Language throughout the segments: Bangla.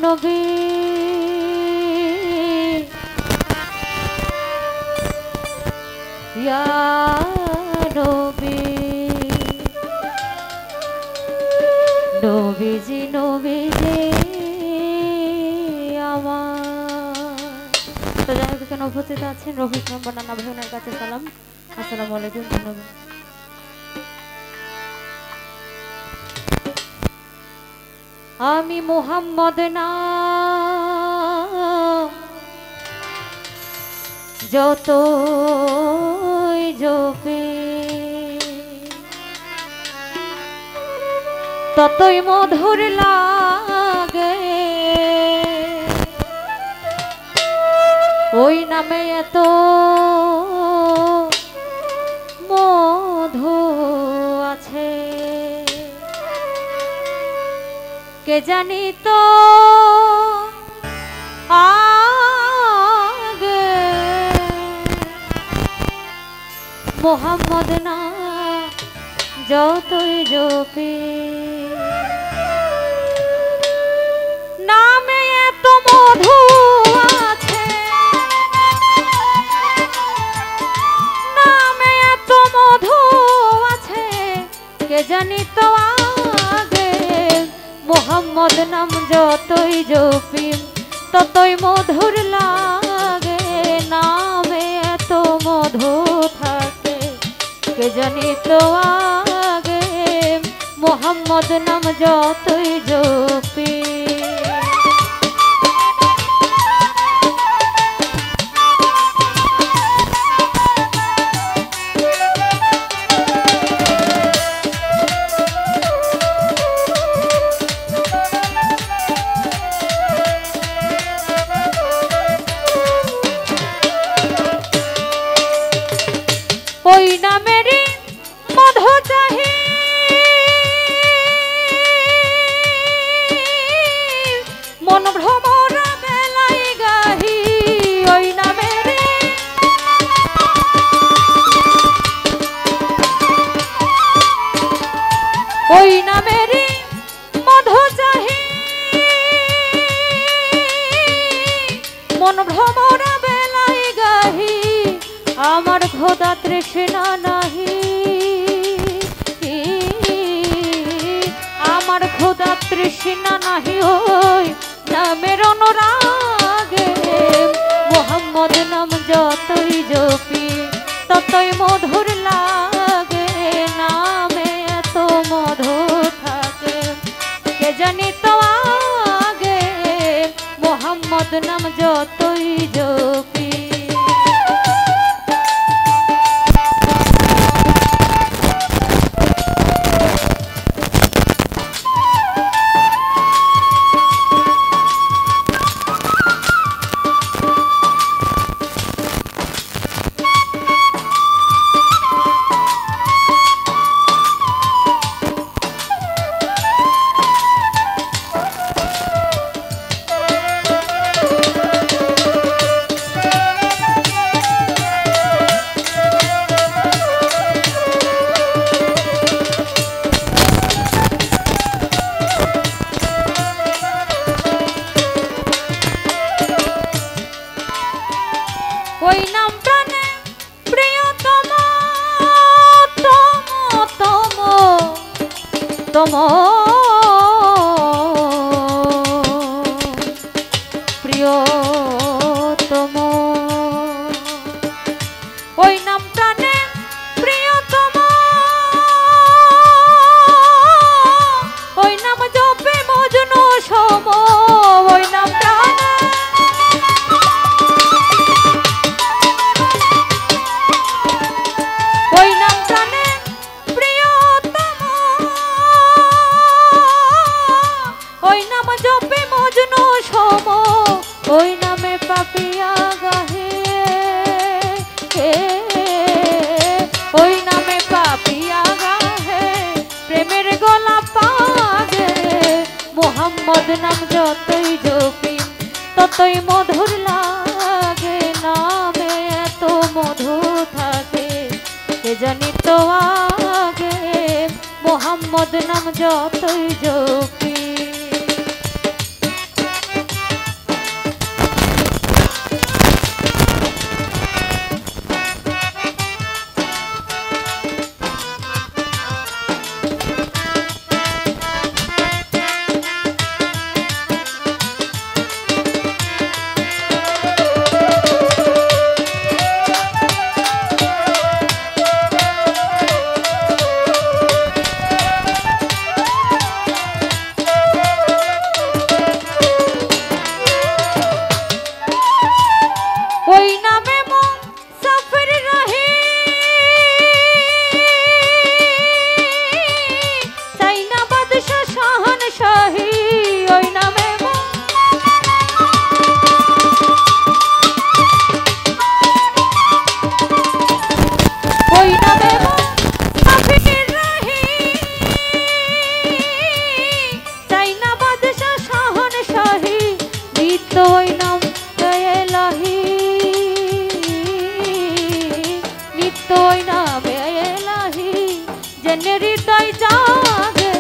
নবী ইয়া নবী নবীজি নবীজি আমার। তো যাই হোক এখানে উপস্থিত আছেন রফিক নম্বর নানা ভাইনের কাছে সালাম। আসসালামু আলাইকুম। ধন্যবাদ। আমি মুহাম্মদ নাম যতই জপি ততই মধুর লাগে, ওই নামে এত মধু আছে কে জানি তো আগে মুহাম্মদ না যতই জপি নামে এত মধু আছে, নামে এত মধু আছে কে জানি তো আগে মুহাম্মদ নাম যতই জপি ততই মধুর লাগে, নামে এত মধু থাকে কে জানি তো আগে মুহাম্মদ নাম যতই জপি। ওই নামেরই মধু চাহি মন ভ্রমর বেলাই গাহি, ওই নামেরই ওই নামেরই মধু চাহি মন ভ্রমর বেলাই গাহি, আমার খোদা তৃষ্ণা নাহি, আমার খোদা তৃষ্ণা নাহি ওই নামের অনুরাগে মুহাম্মদ নাম যতই জপি ততই মধুর লাগে, নামে এত মধু থাকে কে জানি তো আগে মুহাম্মদ নাম যতই জপি। ওই নাম প্রাণে প্রিয়তম তম তম প্রিয়তম, ওই নাম প্রাণে প্রিয়তম, ওই নাম জপে মজনু সম, ওই নাম প্রাণে ওই নাম প্রাণে প্রিয়তম, ওই নাম জপে মজনু সম, ওই নামে পাপিয়া গাহে, ওই নামে পাপিয়া গাহে প্রেমের গলা পাগে মুহাম্মদ নাম যতই জপি ততই মধুর লাগে, নামে এত মধু থাকে কে জানি তো আগে মুহাম্মদ নাম যতই জপি। ওই নাম এলাহি, নিত্য ওই নাম এলাহি, জেনে হৃদয় জাগে।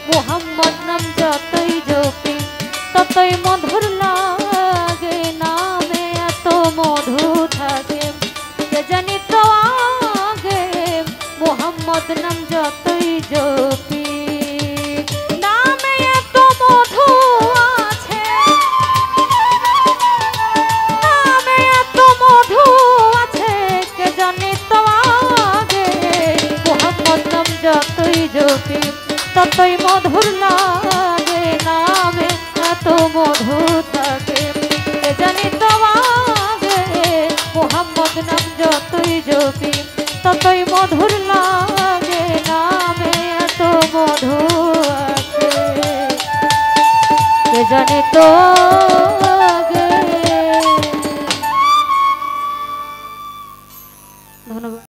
মোহাম্মদ নাম যতই জপি ততই মধুর লাগে, নামে এত মধু থাকে কে জানি তো আগে। মোহাম্মদ নাম যতই জপি নামে এত মধু আছে, নামে এত মধু আছে কে জানি তো আগে। মোহাম্মদ নাম যতই জপি ততই মধুর লাগে, নামে এত মধু থাকে কে জানি তো আগে। মোহাম্মদ নাম যতই জপি ততই মধুর লাগে, নামে এত মধু আছে কে জানি তো আগে। ধন্যবাদ।